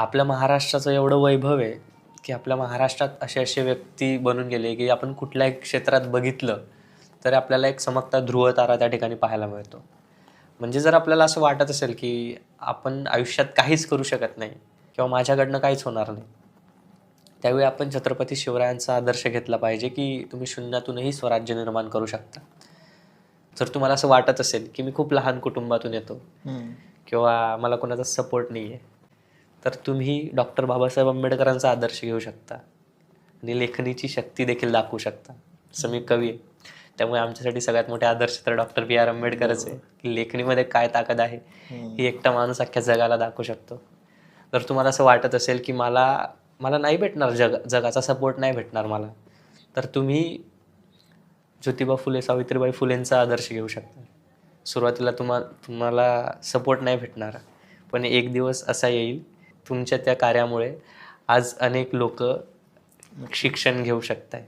आपल्या महाराष्ट्राचं एवढं वैभव आहे की आपल्या महाराष्ट्रात असे असे व्यक्ती बनून गेले की आपण कुठल्याही क्षेत्रात बघितलं तर आपल्याला एक चमकता ध्रुव तारा त्या ठिकाणी पाहायला मिळतो. म्हणजे जर आपल्याला असं वाटत असेल की आपण आयुष्यात काहीच करू शकत नाही किंवा माझ्याकडनं काहीच होणार नाही, त्यावेळी आपण छत्रपती शिवरायांचा आदर्श घेतला पाहिजे की तुम्ही शून्यातूनही स्वराज्य निर्माण करू शकता. जर तुम्हाला असं वाटत असेल की मी खूप लहान कुटुंबातून येतो किंवा मला कोणाचा सपोर्ट नाही आहे, तर तुम्ही डॉक्टर बाबासाहेब आंबेडकरांचा आदर्श घेऊ शकता आणि लेखणीची शक्ती देखील दाखवू शकता. जसं मी कवी आहे, त्यामुळे आमच्यासाठी सगळ्यात मोठे आदर्श तर डॉक्टर बी आर आंबेडकरच आहे की लेखणीमध्ये काय ताकद आहे ही एकटा माणूस अख्ख्या जगाला दाखवू शकतो. जर तुम्हाला असं वाटत असेल की मला मला नाही भेटणार, जगाचा सपोर्ट नाही भेटणार मला, तर तुम्ही ज्योतिबा फुले सावित्रीबाई फुलेंचा आदर्श घेऊ शकता. सुरुवातीला तुम्हाला सपोर्ट नाही भेटणार, पण एक दिवस असा येईल तुमच्या त्या कार्यामुळे आज अनेक लोक शिक्षण घेऊ शकताय.